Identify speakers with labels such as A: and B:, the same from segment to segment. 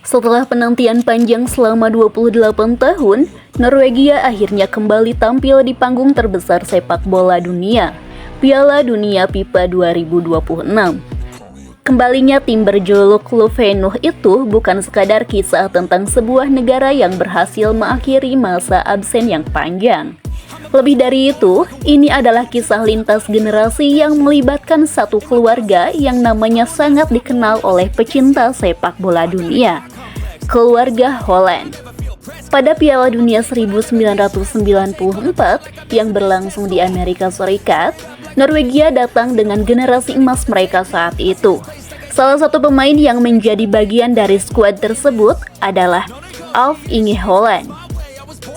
A: Setelah penantian panjang selama 28 tahun, Norwegia akhirnya kembali tampil di panggung terbesar sepak bola dunia, Piala Dunia FIFA 2026. Kembalinya tim berjuluk Klub Venuh itu bukan sekadar kisah tentang sebuah negara yang berhasil mengakhiri masa absen yang panjang. Lebih dari itu, ini adalah kisah lintas generasi yang melibatkan satu keluarga yang namanya sangat dikenal oleh pecinta sepak bola dunia, keluarga Holland. Pada Piala Dunia 1994 yang berlangsung di Amerika Serikat, Norwegia datang dengan generasi emas mereka saat itu. Salah satu pemain yang menjadi bagian dari skuad tersebut adalah Alf Inge Holland,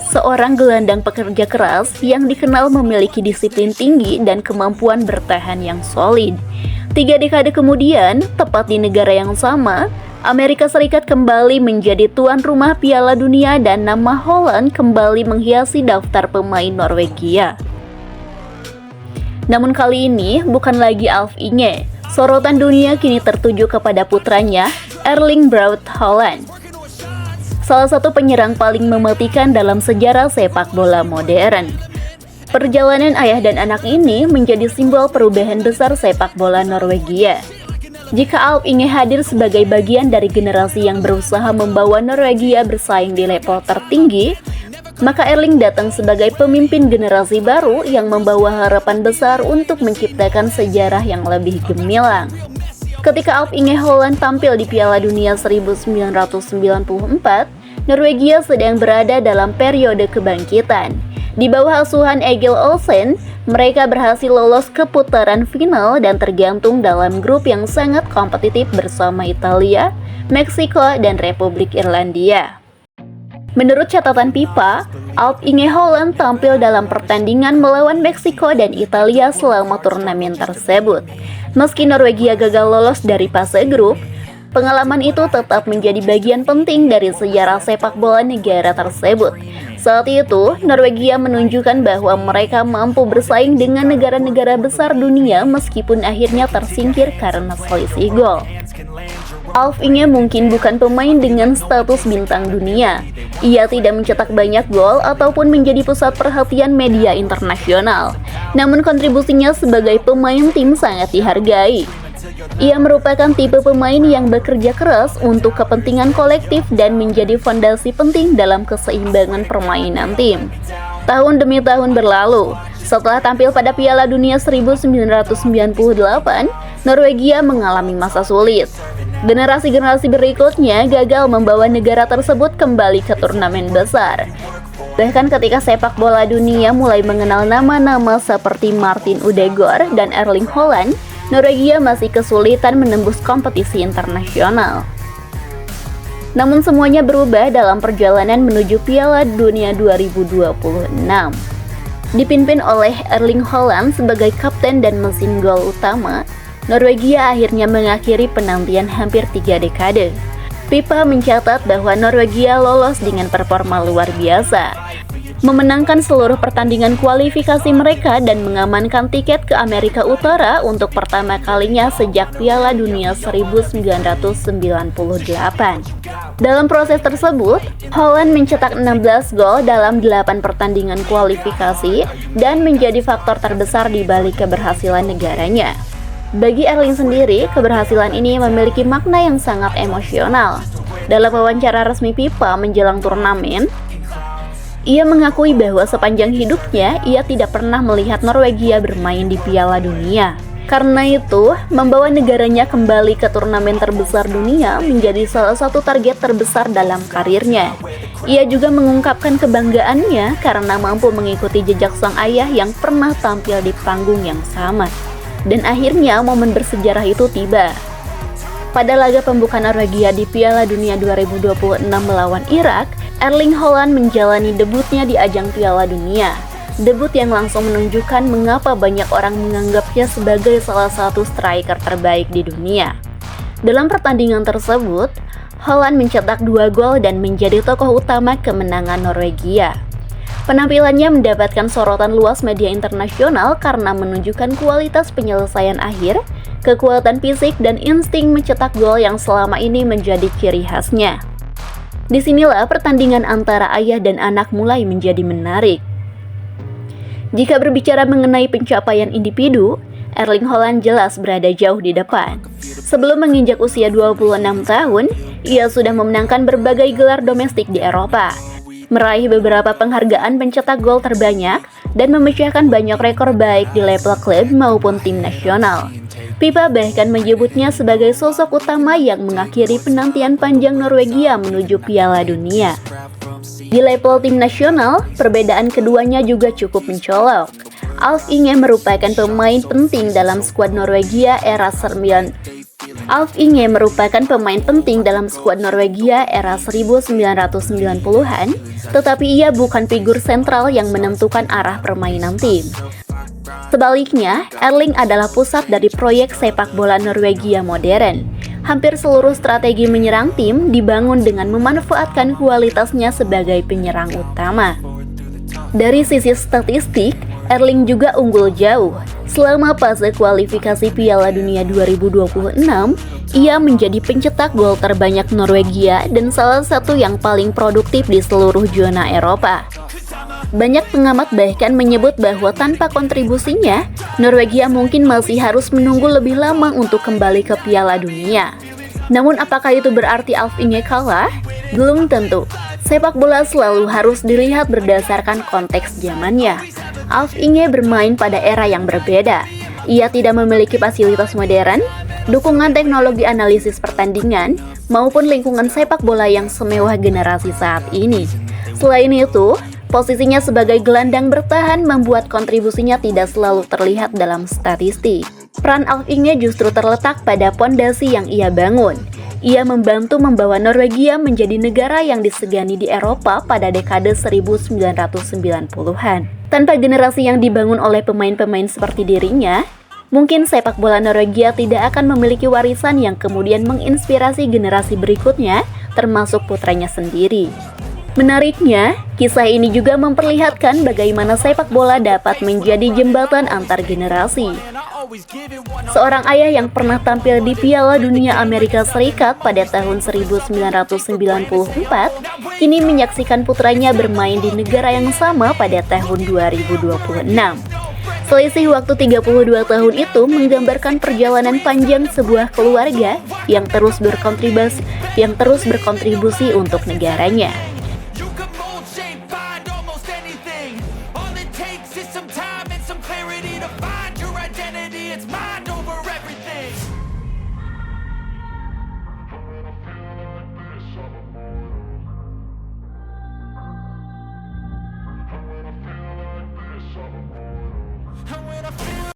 A: seorang gelandang pekerja keras yang dikenal memiliki disiplin tinggi dan kemampuan bertahan yang solid. 3 dekade kemudian, tepat di negara yang sama, Amerika Serikat kembali menjadi tuan rumah Piala Dunia dan nama Holland kembali menghiasi daftar pemain Norwegia. Namun kali ini bukan lagi Alf Inge. Sorotan dunia kini tertuju kepada putranya, Erling Braut Haaland, salah satu penyerang paling mematikan dalam sejarah sepak bola modern. Perjalanan ayah dan anak ini menjadi simbol perubahan besar sepak bola Norwegia. Jika Alf Inge hadir sebagai bagian dari generasi yang berusaha membawa Norwegia bersaing di level tertinggi, maka Erling datang sebagai pemimpin generasi baru yang membawa harapan besar untuk menciptakan sejarah yang lebih gemilang. Ketika Alf Inge Holland tampil di Piala Dunia 1994, Norwegia sedang berada dalam periode kebangkitan. Di bawah asuhan Egil Olsen, mereka berhasil lolos ke putaran final dan tergantung dalam grup yang sangat kompetitif bersama Italia, Meksiko, dan Republik Irlandia. Menurut catatan FIFA, Alf Inge Holland tampil dalam pertandingan melawan Meksiko dan Italia selama turnamen tersebut. Meski Norwegia gagal lolos dari fase grup, pengalaman itu tetap menjadi bagian penting dari sejarah sepak bola negara tersebut. Saat itu, Norwegia menunjukkan bahwa mereka mampu bersaing dengan negara-negara besar dunia meskipun akhirnya tersingkir karena selisih gol. Alf Inge mungkin bukan pemain dengan status bintang dunia. Ia tidak mencetak banyak gol ataupun menjadi pusat perhatian media internasional. Namun kontribusinya sebagai pemain tim sangat dihargai. Ia merupakan tipe pemain yang bekerja keras untuk kepentingan kolektif dan menjadi fondasi penting dalam keseimbangan permainan tim. Tahun demi tahun berlalu, setelah tampil pada Piala Dunia 1998, Norwegia mengalami masa sulit. Generasi-generasi berikutnya gagal membawa negara tersebut kembali ke turnamen besar. Bahkan ketika sepak bola dunia mulai mengenal nama-nama seperti Martin Ødegaard dan Erling Haaland, Norwegia masih kesulitan menembus kompetisi internasional. Namun semuanya berubah dalam perjalanan menuju Piala Dunia 2026. Dipimpin oleh Erling Haaland sebagai kapten dan mesin gol utama, Norwegia akhirnya mengakhiri penantian hampir 3 dekade. FIFA mencatat bahwa Norwegia lolos dengan performa luar biasa, memenangkan seluruh pertandingan kualifikasi mereka dan mengamankan tiket ke Amerika Utara untuk pertama kalinya sejak Piala Dunia 1998. Dalam proses tersebut, Holland mencetak 16 gol dalam 8 pertandingan kualifikasi dan menjadi faktor terbesar di balik keberhasilan negaranya. Bagi Erling sendiri, keberhasilan ini memiliki makna yang sangat emosional. Dalam wawancara resmi FIFA menjelang turnamen, ia mengakui bahwa sepanjang hidupnya ia tidak pernah melihat Norwegia bermain di Piala Dunia. Karena itu, membawa negaranya kembali ke turnamen terbesar dunia menjadi salah satu target terbesar dalam karirnya. Ia juga mengungkapkan kebanggaannya karena mampu mengikuti jejak sang ayah yang pernah tampil di panggung yang sama. Dan akhirnya momen bersejarah itu tiba. Pada laga pembuka Norwegia di Piala Dunia 2026 melawan Irak, Erling Haaland menjalani debutnya di ajang Piala Dunia. Debut yang langsung menunjukkan mengapa banyak orang menganggapnya sebagai salah satu striker terbaik di dunia. Dalam pertandingan tersebut, Haaland mencetak 2 gol dan menjadi tokoh utama kemenangan Norwegia. Penampilannya mendapatkan sorotan luas media internasional karena menunjukkan kualitas penyelesaian akhir, kekuatan fisik, dan insting mencetak gol yang selama ini menjadi ciri khasnya. Disinilah pertandingan antara ayah dan anak mulai menjadi menarik. Jika berbicara mengenai pencapaian individu, Erling Haaland jelas berada jauh di depan. Sebelum menginjak usia 26 tahun, ia sudah memenangkan berbagai gelar domestik di Eropa, meraih beberapa penghargaan pencetak gol terbanyak, dan memecahkan banyak rekor baik di level klub maupun tim nasional. FIFA bahkan menyebutnya sebagai sosok utama yang mengakhiri penantian panjang Norwegia menuju Piala Dunia. Di level tim nasional, perbedaan keduanya juga cukup mencolok. Alf Inge merupakan pemain penting dalam skuad Norwegia era 1990-an, tetapi ia bukan figur sentral yang menentukan arah permainan tim. Sebaliknya, Erling adalah pusat dari proyek sepak bola Norwegia modern. Hampir seluruh strategi menyerang tim dibangun dengan memanfaatkan kualitasnya sebagai penyerang utama. Dari sisi statistik, Erling juga unggul jauh. Selama fase kualifikasi Piala Dunia 2026, ia menjadi pencetak gol terbanyak Norwegia dan salah satu yang paling produktif di seluruh zona Eropa. Banyak pengamat bahkan menyebut bahwa tanpa kontribusinya, Norwegia mungkin masih harus menunggu lebih lama untuk kembali ke Piala Dunia. Namun apakah itu berarti Alf Inge kalah? Belum tentu. Sepak bola selalu harus dilihat berdasarkan konteks zamannya. Alf Inge bermain pada era yang berbeda. Ia tidak memiliki fasilitas modern, dukungan teknologi analisis pertandingan, maupun lingkungan sepak bola yang semewah generasi saat ini. Selain itu, posisinya sebagai gelandang bertahan membuat kontribusinya tidak selalu terlihat dalam statistik. Peran Alf Inge justru terletak pada pondasi yang ia bangun. Ia membantu membawa Norwegia menjadi negara yang disegani di Eropa pada dekade 1990-an. Tanpa generasi yang dibangun oleh pemain-pemain seperti dirinya, mungkin sepak bola Norwegia tidak akan memiliki warisan yang kemudian menginspirasi generasi berikutnya, termasuk putranya sendiri. Menariknya, kisah ini juga memperlihatkan bagaimana sepak bola dapat menjadi jembatan antar generasi. Seorang ayah yang pernah tampil di Piala Dunia Amerika Serikat pada tahun 1994, kini menyaksikan putranya bermain di negara yang sama pada tahun 2026. Selisih waktu 32 tahun itu menggambarkan perjalanan panjang sebuah keluarga yang terus berkontribusi untuk negaranya.